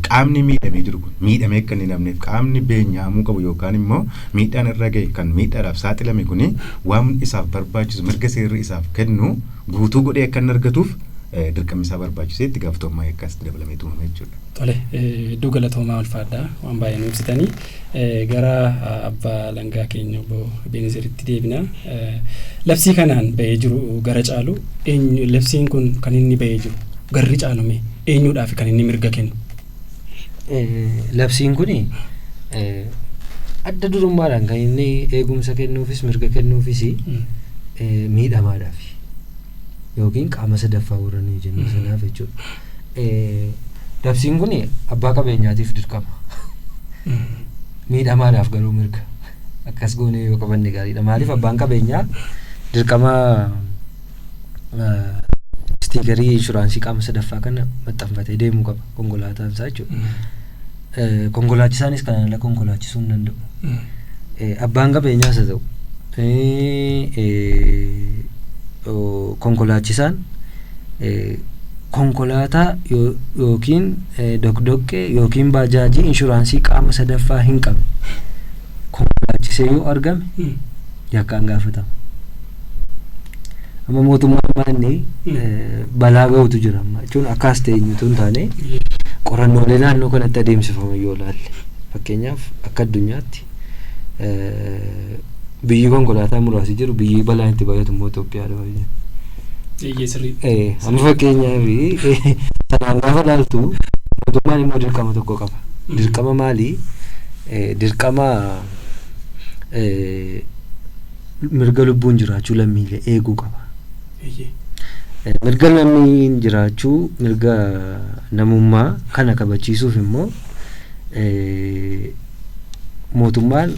qaamni miidhamee jiru kun miidhamee akka inni namneef qaamni beenyaamuu qabu yookaan immoo miidhaan irra ga'e kan miidhaadhaaf saaxilame kuni waan isaaf barbaachisu mirga seerri isaaf kennu guutuu godhee akka inni argatuuf dirqamni isaa barbaachisee itti gaafatamummaa yakkaatti dabalamee tumame jechuudha. Tole iddoo galatoomaa ulfaadhaa waan baay'ee nuuf ibsitanii gara abbaa langaa keenya obbo Benezeritti deebina. Labsii kanaan bahee jiru gara caalu labsiin kun kan inni bahee jiru garri caalume eenyuudhaaf kan inni mirga kennu? Labsiin kuni adda durummaadhaan kan inni eegumsa kennuufis mirga kennuufis miidhamaadhaaf yookiin qaama sadaffaa warranii jennu sanaaf jechuudha. Labsiin kun abbaa qabeenyaatiif dirqama. Miidhamaadhaaf garuu mirga. Akkas goonee yoo qabanne gaariidha. Maaliif abbaan qabeenyaa dirqama stiikerii inshuraansii qaama sadaffaa kana maxxanfatee deemuu qaba konkolaataan isaa jechuudha. Konkolaachisaanis kanaan ala konkolaachisuu hin danda'u. Abbaan qabeenyaas haa ta'u konkolaachisaan konkolaataa yookiin dokdoqqee yookiin baajaajii inshuraansii qaama sadaffaa hin qabne konkolaachisee yoo argame yakkaan gaafatama. Amma mootummaan maanni balaa ga'utu jira amma jechuun akkas ta'eenyutu hin taane qorannoolee naannoo kanatti adeemsifaman yoo laalle fakkeenyaaf akka addunyaatti biyyi konkolaataa muraasi jiru biyyi balaan itti baay'atu immoo Itoophiyaadha baay'ee. Amma fakkeenyaaf sanaan gaafa laaltu mootummaan immoo dirqama tokko qaba. Dirqama maalii? Dirqama mirga lubbuun jiraachuu lammiilee eeguu qaba. Mirga lammiin jiraachuu mirga namummaa kana kabachiisuuf immoo mootummaan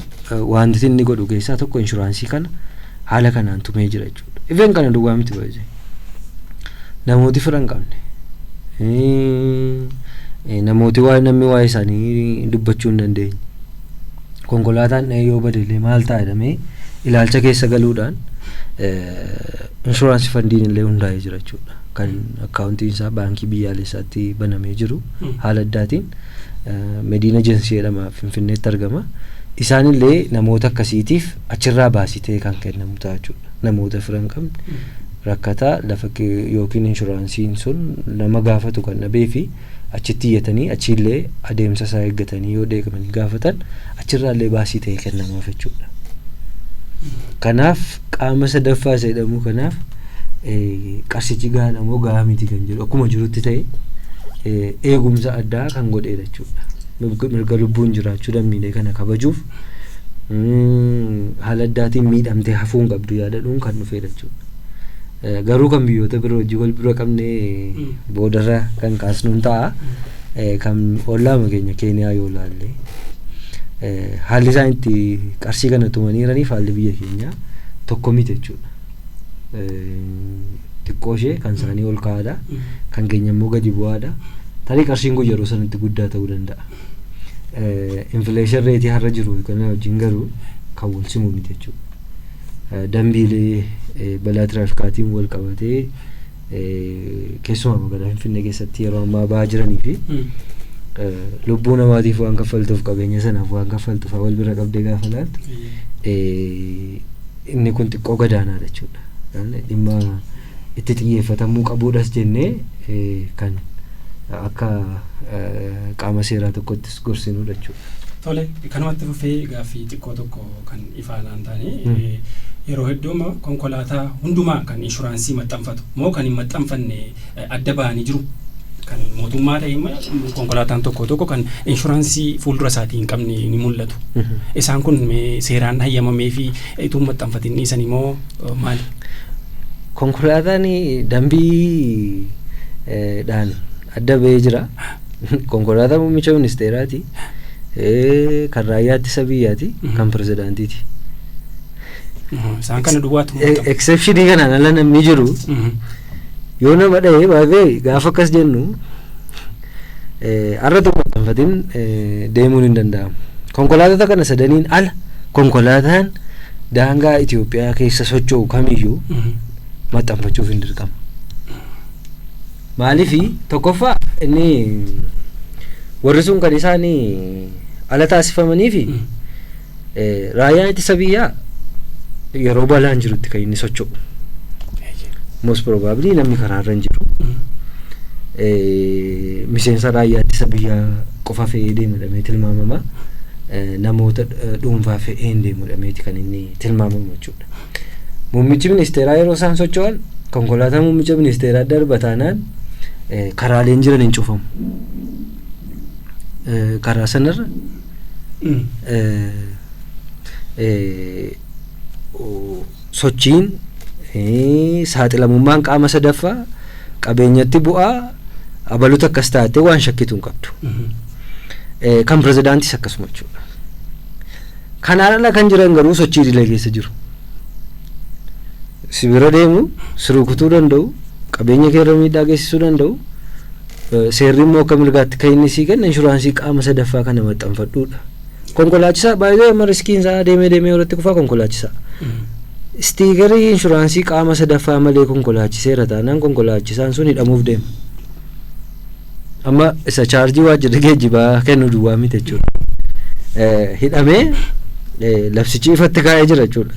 wanti inni godhu keessaa tokko inshuraansii kana haala kanaan tumee jira jechuudha. Ifeen kana duwwaa miti baay'ee. Namooti fira hin qabne namooti waan namni waa'ee isaanii dubbachuu hin dandeenye konkolaataan yoo badeelee maal ta'a jedhamee ilaalcha keessa galuudhaan inshuraansii fandiin illee hundaa'ee jira jechuudha. Kan akkaawuntiin isaa baankii biyyaalessaatti banamee jiru haala addaatiin Medina Ejensii jedhama Finfinneetti argama. Isaanillee namoota akkasiitiif achirraa baasitee kan kennamu ta'a jechuudha. Namoota fira hin qabne rakkataa lafa yookiin inshuraansiin sun nama gaafatu kan dhabee fi achitti iyyatanii achiillee adeemsa isaa eeggatanii yoo deeqamanii gaafatan achirraallee baasitee kennamaaf jechuudha. Kanaaf qaama sadaffaa isa jedhamu kanaaf qarsichi gahaa moo gahaa miti kan jedhu akkuma jirutti ta'e eegumsa addaa kan godheedha jechuudha. Mirga lubbuun jiraachuu lammiilee kana kabajuuf haala addaatiin miidhamtee hafuun qabdu yaadachuun kan dhufeedha jechuudha. Garuu kan biyyoota biroo hojii wal bira qabnee boodarra kan kaasnuun ta'a kan ollaama keenya Keeniyaa yoo laalle haalli isaan itti qarshii kana tumaniiraniif haalli biyya keenyaa tokko miti jechuudha. Xiqqoo ishee kan isaanii ol ka'aadha, kan keenya immoo gadi bu'aadha. Tarii qarshiin kun yeroo sanatti guddaa ta'uu danda'a. Infleeshin reetii har'a jiru kana wajjin garuu kan wal simu miti jechuudha. Dambiilee balaa tiraafikaatiin wal qabatee keessumaa magaalaa Finfinnee keessatti yeroo ammaa ba'aa jiranii fi lubbuu namaatiif waan kaffaltuuf qabeenya sanaaf waan kaffaltuuf wal bira qabdee gaafa laaltu inni kun xiqqoo gadaanaadha jechuudha. Dhimma itti xiyyeeffatamuu qabuudhas jennee kan akka qaama seeraa tokkottis gorsinuudha jechuudha. Tole, kanumatti fufee gaaffii xiqqoo tokko kan ifaanaan taane yeroo hedduu konkolaataa hundumaa kan inshuraansii maxxanfatu moo kan hin maxxanfanne adda ba'anii jiru. Kan mootummaa ta'e konkolaataan tokko kan inshuraansii fuuldura isaatii hin qabne ni mul'atu. Isaan kun seeraan hayyamamee fi ituu maxxanfatin dhiisan immoo maali? Konkolaataan dambii dhaan adda ba'ee jira. Konkolaataa muummicha ministeeraati. Kan raayyaa ittisa biyyaati, kan pirezidaantiiti. Isaan kana duwwaatu. Exceptionii kanaan ala namni jiru. Yoo nama dhahee baay'ee gaafa akkas jennu har'a tokko maxxanfatiin deemuun hin danda'amu. Konkolaattota kana sadaniin ala konkolaataan daangaa Itoophiyaa keessa socho'u kamiyyuu maxxanfachuuf hin dirqama. Maaliifi tokkoffaa inni warri sun kan isaan ala taasifamanii fi raayyaan ittisa biyyaa yeroo balaan jirutti kan inni socho'u. Most probably namni karaarra hin jiru. Miseensa raayyaa ittisa biyyaa qofa fe'ee deemudhamee tilmaamama. Namoota dhuunfaa fe'ee hin deemudhameeti kan inni tilmaamamu jechuudha. Muummichi ministeeraa yeroo isaan socho'an konkolaataa muummicha ministeeraa darba taanaan karaaleen jiran hin cufamu. Karaa sanarra sochiin saaxilamummaan qaama sadaffaa qabeenyatti bu'aa abaluuta akkas taatee waan shakkitu hin qabdu. Kan pirezidaantis akkasuma jechuudha. Kanaan ala kan jiran garuu sochii idilee keessa jiru. Sibira deemu, sirukutuu danda'u, qabeenya keerra miidhaa geessisuu danda'u. Seerri immoo akka mirgaatti kan inni sii kenna inshuraansii qaama sadaffaa kana maxxanfadhuudha. Konkolaachisaa baay'ee amma riskiin isaa deemee irratti kufaa konkolaachisaa. Istiigarii inshuraansii qaama sadaffaa malee konkolaachiseera taanaan konkolaachisaan sun hidhamuuf deema. Amma isa chaarjii waajjirri geejjibaa kennu duwwaa miti jechuudha. Hidhamee labsichi ifatti kaa'ee jira jechuudha.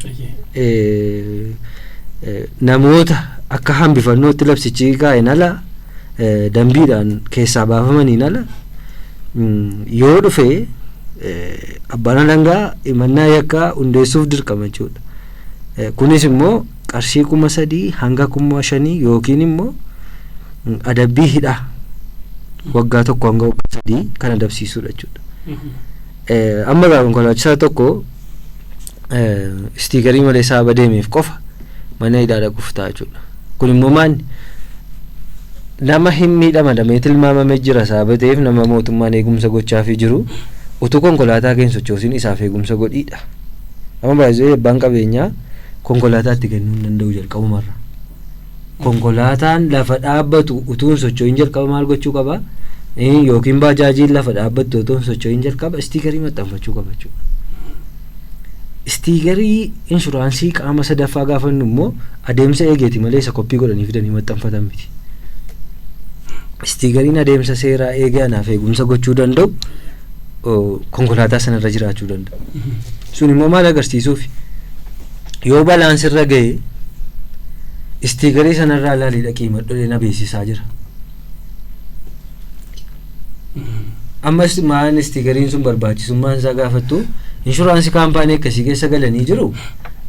Namoota akka hambifannootti labsichi kaa'een ala dambiidhaan keessaa baafamaniin ala yoo dhufee abbaan alangaa himannaa yakkaa hundeessuuf dirqama jechuudha. Kunis immoo qarshii 3,000 hanga 5,000 yookiin immoo adabbii hidhaa waggaa 1 hanga waggaa 3 kan adabsiisuudha jechuudha. Amma konkolaachisaa tokko istiikarii malee saaba deemeef qofa mana hidhaa dhaquuf ta'a jechuudha. Kun immoo maanni nama hin miidhamne tilmaamamee jira saaba ta'eef nama mootummaan eegumsa gochaafii jiru utuu konkolaataa keessa sochoosin isaaf eegumsa godhiidha. Amma baay'ee abbaan qabeenyaa konkolaataatti kennuu hin danda'u jalqabumarra. Konkolaataan lafa dhaabbatu utuun socho'in jalqaba maal gochuu qaba? Yookiin baajaajiin lafa dhaabbattu utuun socho'in jalqaba istiikarii maxxanfachuu qaba jechuudha. Istiikarii inshuraansii qaama sadaffaa gaafannu immoo adeemsa eegeeti malee isa koppii godhanii fidanii maxxanfatan miti. Istiikariin adeemsa seeraa eegee anaaf eegumsa gochuu danda'u konkolaataa sanarra jiraachuu danda'a. Sun immoo maal agarsiisuuf yoo balaan sirra ga'e istiikarii sanarraa ilaalii dhaqii maddolee na beeksisaa jira. Ammas maal istiikariin sun barbaachisummaan isaa gaafattu inshuraansii kaampaanii akkasii keessa galanii jiru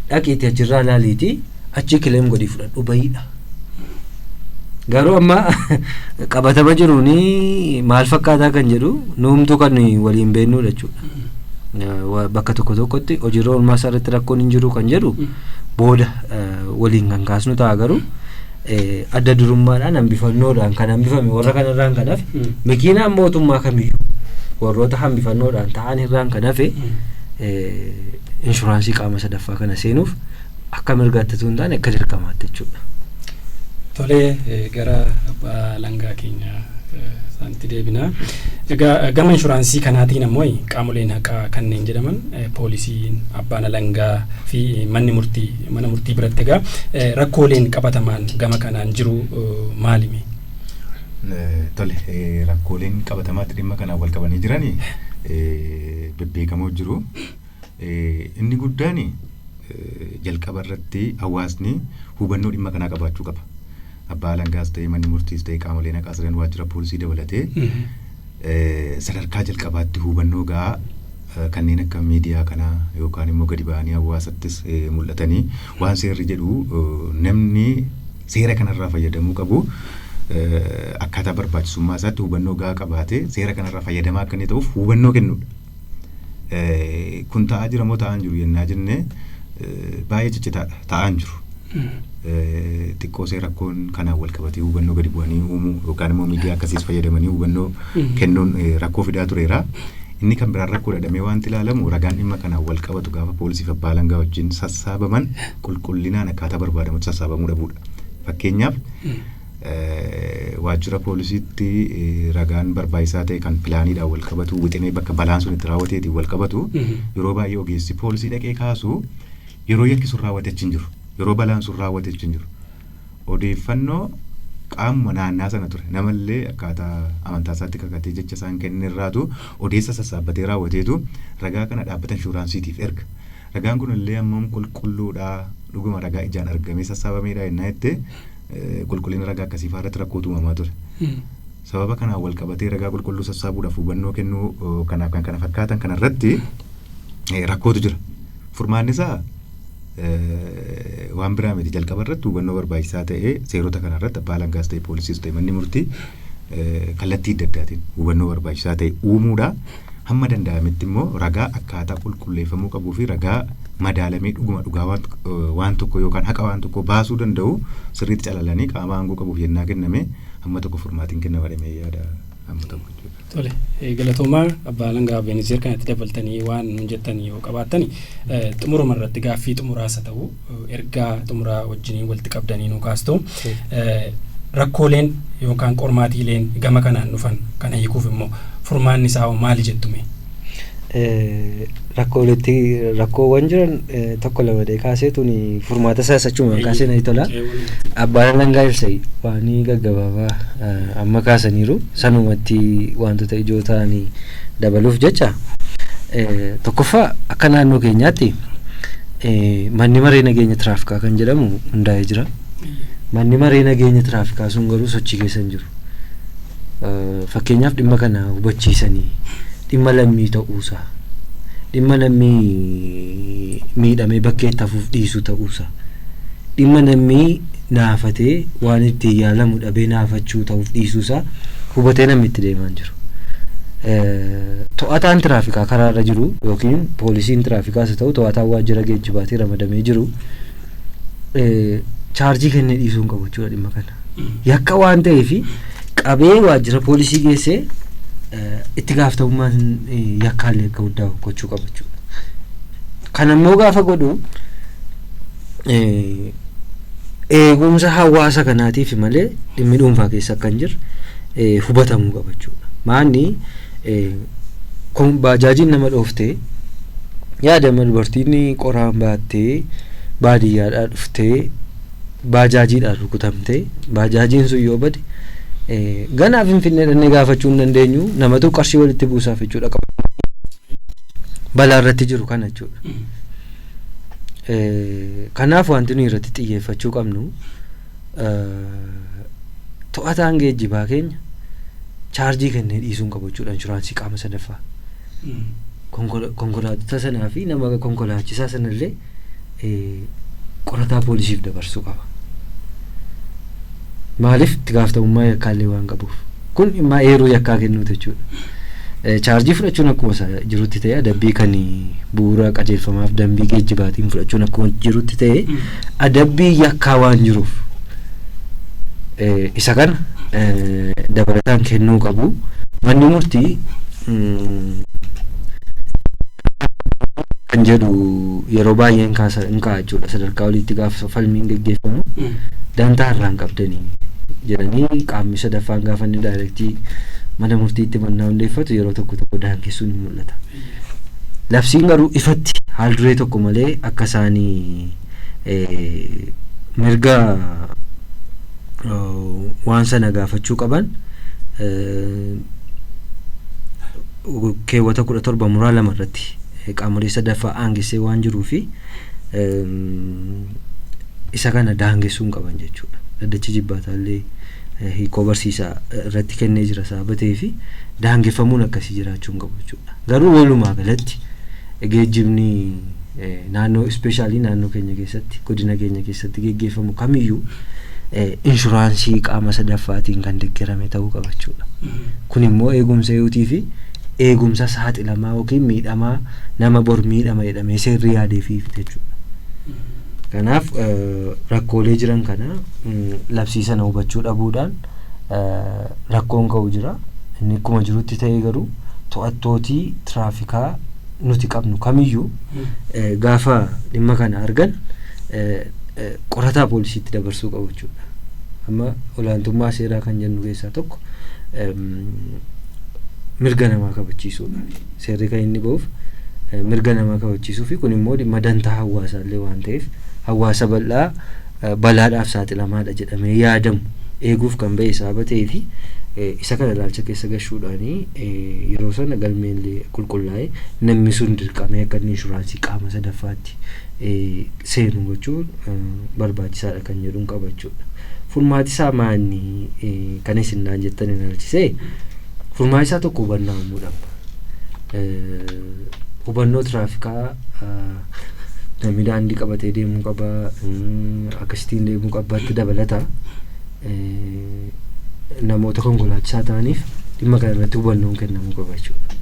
dhaqiitti achirraa ilaaliitii achi kileem godhii fudhadhu bayiidha. Garuu amma qabatama jiruuni maal fakkaataa kan jedhu nuumtu kan waliin beeknuudha jechuudha. Bakka tokkotti hojiirra oolmaa isaarratti rakkoon hin jiru kan jedhu booda waliin kan kaasnu ta'a. Garuu adda durummaadhaan hambifannoodhaan kan hambifame warra kanarraan kanaaf makiinaan mootummaa kamiyyuu warroota hambifannoodhaan ta'an irraan kan hafe inshuraansii qaama sadaffaa kana seenuuf akka mirgaatti tun taane akka dirqamaatti jechuudha. Tolee gara langaa keenya santi deebina. Egaa gama inshuraansii kanaatiin ammoo qaamoleen haqaa kanneen jedhaman poolisiin, abbaan alangaa fi mana murtii biratti egaa rakkooleen qabatamaan gama kanaan jiru maalimi? Tole rakkooleen qabatamaatti dhimma kanaan wal qabanii jiranii bebbeekamoo jiru. Inni guddaan jalqaba irratti hawaasni hubannoo dhimma kanaa qabaachuu qaba. Abbaa alangaas ta'e manni murtiis ta'e qaamoleen haqaa sadan waajjira poolisii dabalatee sadarkaa jalqabaatti hubannoo gahaa kanneen akka miidiyaa kanaa yookaan immoo gadi ba'anii hawaasattis mul'atanii waan seerri jedhu namni seera kanarraa fayyadamuu qabu akkaataa barbaachisummaa isaatti hubannoo gahaa qabaatee seera kanarraa fayyadamaa akka inni ta'uuf hubannoo kennuudha. Kun ta'aa jira moo ta'aa hin jiru yennaa jennee baay'ee ciccitaadha ta'aa hin jiru. Xiqqoo seera rakkoon kanaan wal qabatee hubannoo gadi bu'anii uumuu yookaan immoo miidiyaa akkasiis fayyadamanii hubannoo kennuun rakkoo fidaa tureera. Inni kan biraan rakkoo dhadhamee wanti ilaalamu ragaan dhimma kanaan wal qabatu gaafa poolisiif abbaa alangaa wajjin sassaabaman qulqullinaan akkaataa barbaadamutti sassaabamuu dhabuudha. Fakkeenyaaf waajjira poolisiitti ragaan barbaachisaa ta'e kan pilaaniidhaan wal qabatu wixinee bakka balaan sun itti raawwateetiin wal qabatu yeroo baay'ee ogeessi poolisii dhaqee kaasu yeroo yakki sun raawwate hin jiru. Yeroo balaan sun raawwate hin jiru. Odeeffannoo qaamuma naannaa sana ture. Namallee akkaataa amantaa isaatti kakatee jecha isaan kennirraatu odeessa sassaabbatee raawwateetu ragaa kana dhaabbata inshuraansiitiif erga. Ragaan kunillee ammoo qulqulluudhaa dhuguma ragaa ijaan argamee sassaabameedha yennaa jettee qulqullina ragaa akkasii irratti rakkootu uumamaa ture. Sababa kanaan wal qabatee ragaa qulqulluu sassaabuudhaaf hubannoo kennuu kanaaf kan kana fakkaatan kanarratti rakkootu jira. Furmaanni isaa waan biraa miti jalqaba irratti hubannoo barbaachisaa ta'ee seerota kanarratti abbaa alangaas ta'e poolisiis ta'e manni murtii kallattii adda addaatiin hubannoo barbaachisaa ta'e uumuudha. Hamma danda'ametti immoo ragaa akkaataa qulqulleeffamuu qabuu fi ragaa madaalamee dhuguma dhugaa waan tokko yookaan haqa waan tokko baasuu danda'u sirriitti calalanii qaama aangoo qabuuf yennaa kenname hamma tokko furmaatiin kennama jedhamee yaada hamma tokko jechuudha. Tole galatoomaa abbaa alangaa Beenizir kanatti dabaltanii waan nun jettanii yoo qabaattani xumuruma irratti gaaffii xumuraasa ta'u ergaa xumuraa wajjiniin walitti qabdanii nu kaastu rakkooleen yookaan qormaatiileen gama kanaan dhufan kana hiikuuf immoo furmaanni isaa maali jettume? Rakkoowwan jiran tokko lama kaaseetuun furmaata isaas achuma kaasee na tola. Abbaan alangaa ibsee waan gaggabaabaa amma kaasaniiru sanumatti wantoota ijoo ta'anii dabaluuf jecha tokkoffaa akka naannoo keenyaatti manni maree nageenya tiraafikaa kan jedhamu hundaa'ee jira. Manni maree nageenya tiraafikaa sun garuu sochii keessa hin jiru. Fakkeenyaaf dhimma kana hubachiisanii dhimma lammii ta'uusaa, dhimma lammii miidhamee bakkee itti hafuuf dhiisu ta'uusaa, dhimma lammii naafatee waan itti yaalamu dhabee naafachuu ta'uuf dhiisuusaa hubatee namni itti deemaa jiru. To'ataan tiraafikaa karaarra jiru yookiin poolisiin tiraafikaas haa ta'u to'ataan waajjira geejjibaatii ramadamee jiru chaarjii kennee dhiisuu hin qabu jechuudha dhimma kana. Yakka waan ta'eef qabee waajjira poolisii geessee itti gaafatamummaan yakkaallee akka guddaa gochuu qaba jechuudha. Kan ammoo gaafa godhu eegumsa hawaasa kanaatiif malee dhimmi dhuunfaa keessa akka hin jirre hubatamuu qaba jechuudha. Maanni baajaajiin nama dhooftee yaadama dubartiin qoraan baattee baadiyyaadhaa dhuftee baajaajiidhaan rukutamtee baajaajiin sun yoo bade ganaaf Finfinnee dhannee gaafachuu hin dandeenyu namatu qarshii walitti buusaaf jechuudha qaba. Balaa irratti jiru kana jechuudha. Kanaaf wanti nuyi irratti xiyyeeffachuu qabnu to'ataan geejjibaa keenya chaarjii kennee dhiisuu hin qabu jechuudha inshuraansii qaama sadaffaa. Konkolaattota sanaa fi nama konkolaachisaa sanallee qorataa poolisiif dabarsuu qaba. Maaliif itti gaafatamummaa yakkaallee waan qabuuf kun dhimma eeruu yakkaa kennuuti jechuudha. Chaarjii fudhachuun akkuma jirutti ta'e adabbii kan bu'uura qajeelfamaaf dambii geejjibaatiin fudhachuun akkuma jirutti ta'e adabbii yakkaa waan jiruuf isa kana dabalataan kennuu qabu. Manni murtii kan jedhu yeroo baay'een kaasaa jechuudha sadarkaa oliitti gaafa falmiin geggeeffamu dantaa irraan qabdanii jedhanii qaamni sadaffaan gaafa inni daayirektii mana murtiitti mannaa hundeeffatu yeroo tokko daangessuun ni mul'ata. Labsiin garuu ifatti haal duree tokko malee akka isaanii mirga waan sana gaafachuu qaban keewwata 17 muraa 2 irratti qaamolee sadaffaa aangessee waan jiruu fi isa kana daangessuun qaban jechuudha. Dhaddachi jibbaataallee hiikoo barsiisaa irratti kennee jira sababatee fi daangeffamuun akkasii jiraachuun qabu jechuudha. Garuu walumaa galatti geejjibni naannoo ispeeshaalii naannoo keenya keessatti godina keenya keessatti geggeeffamu kamiyyuu inshuraansii qaama sadaffaatiin kan deeggarame ta'uu qaba jechuudha. Kun immoo eegumsa yuutii fi eegumsa saaxilamaa yookiin miidhamaa nama bor miidhama jedhamee seerri yaadeefi jechuudha. Kanaaf rakkoolee jiran kana labsii sana hubachuu dhabuudhaan rakkoon ka'u jira. Inni akkuma jirutti ta'ee garuu to'attootii tiraafikaa nuti qabnu kamiyyuu gaafa dhimma kana argan qorataa poolisiitti dabarsuu qabu jechuudha. Amma olaantummaa seeraa kan jennu keessaa tokko mirga namaa kabachiisuudha. Seerri kan inni ba'uuf mirga namaa kabachiisuu fi kun immoo dhimma dantaa hawaasaallee waan ta'eef hawaasa bal'aa balaadhaaf saaxilamaadha jedhamee yaadamu eeguuf kan ba'e sababa ta'ee fi isa kana ilaalcha keessa gashuudhaanii yeroo sana galmeenlee qulqullaa'ee namni sun dirqamee akka inni inshuraansii qaama sadaffaatti seenu gochuun barbaachisaadha kan jedhuun qabachuudha. Furmaati isaa maanni kan isin naan jettan ilaalchisee furmaati isaa tokko hubannaa uumuudha. Hubannoo tiraafikaa namni daandii qabatee deemuu qaba, akkasitiin deemuu qabaatti dabalata. Namoota konkolaachisaa ta'aniif dhimma kana irratti hubannoon kennamuu qaba jechuudha.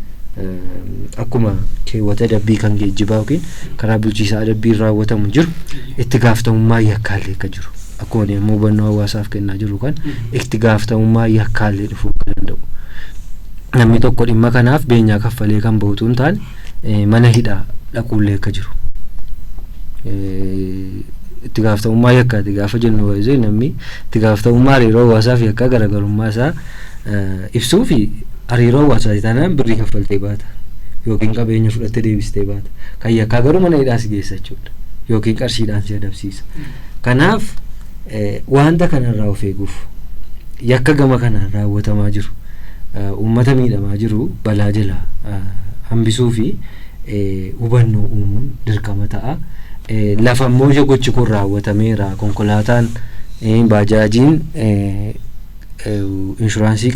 Akkuma keewwata adabbii kan geejjibaa yookiin karaa bulchiinsa adabbiin raawwatamu jiru itti gaafatamummaa yakkaallee akka jiru akkuma deemuu hubannoo hawaasaaf kennaa jiru kan itti gaafatamummaa yakkaallee dhufuu kan danda'u. Namni tokko dhimma kanaaf beenyaa kaffalee kan bahutu hin taane mana hidhaa dhaquullee akka jiru. Itti gaafatamummaa yakkaati gaafa jennu waa'ee namni itti gaafatamummaa hariiroo hawaasaaf yakkaa garaagarummaa isaa ibsuu fi hariiroo hawaasaa taanaan birrii kaffaltee baata yookiin qabeenya fudhattee deebistee baata. Kan yakkaa garuu mana hidhaas geessa jechuudha yookiin qarshiidhaan si adabsiisa. Kanaaf wanta kanarraa of eeguuf yakka gama kanaan raawwatamaa jiru uummata miidhamaa jiru balaa jala hambisuu fi hubannoo uumuun dirqama ta'a. Lafa immoo gochi kun raawwatameera konkolaataan baajaajiin inshuraansii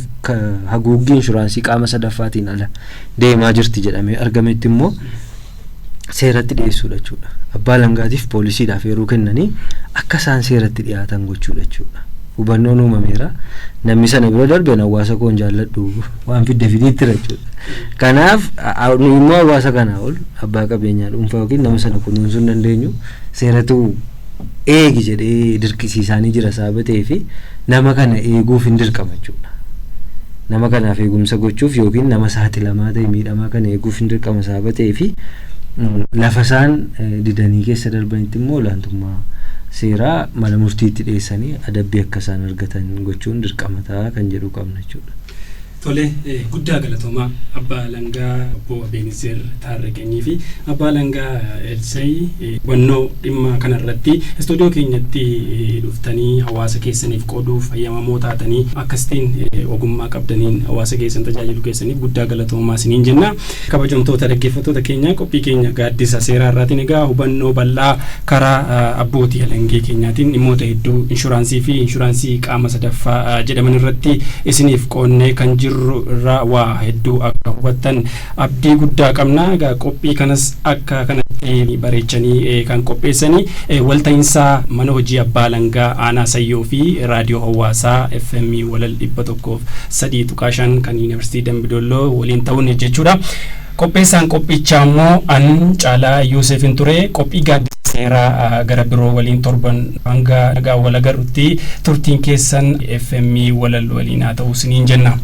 haguuggii inshuraansii qaama sadaffaatiin ala deemaa jirti jedhamee argametti immoo seeratti dhiyeessuudha jechuudha. Abbaa alangaatiif poolisiidhaaf yeroo kennanii akka isaan seeratti dhiyaatan gochuudha jechuudha. Hubannoon uumameera namni sana bira darbeen hawaasa koon jaalladhu waan fidde fidiitti jechuudha. Kanaaf immoo hawaasa kanaa ol abbaa qabeenyaa dhuunfaa yookiin nama sana kunuunsuu hin dandeenyu seeratu eegi jedhee dirqisiisaanii jira sababa ta'ee fi nama kana eeguuf hin dirqama jechuudha. Nama kanaaf eegumsa gochuuf yookiin nama saaxilamaa ta'e miidhamaa kana eeguuf hin dirqama sababa ta'ee fi lafa isaan didanii keessa darbanitti immoo olaantummaa seeraa mana murtiitti dhiyeessanii adabbii akka isaan argatan gochuun dirqama ta'a kan jedhu qabna jechuudha. Tole guddaa galatoomaa abbaa alangaa obbo Abeenizer Taarreqanii fi abbaa alangaa Elsay wannoo dhimma kanarratti istuudiyoo keenyatti dhuftanii hawaasa keessaniif qooduuf fayyamamoo taatanii akkasitiin ogummaa qabdaniin hawaasa keessan tajaajilu keessaniif guddaa galatoomaa isiniin jenna. Kabajamtoota dhaggeeffattoota keenya qophii keenya gaaddisa seeraa irraatiin egaa hubannoo bal'aa karaa abbootii alangee keenyaatiin dhimmoota hedduu inshuraansii fi inshuraansii qaama sadaffaa jedhaman irratti isiniif qoonnee kan jiru irraa waa hedduu akka hubattan abdii guddaa qabna. Egaa qophii kanas akka kanatti bareechanii kan qopheessanii walta'iinsa mana hojii abbaa alangaa aanaa sayyoo fi raadiyoo hawaasaa FM walal 103.5 kan yuunivarsiitii Dambidolloo waliin ta'uun jechuudha. Qopheessaan qophichaa immoo an Caalaa Yoosefin ture. Qophii gaaddisa seeraa gara biroo waliin torban hanga nagaa wal agarrutti turtiin keessan FM walal waliin haa ta'u isiniin jenna.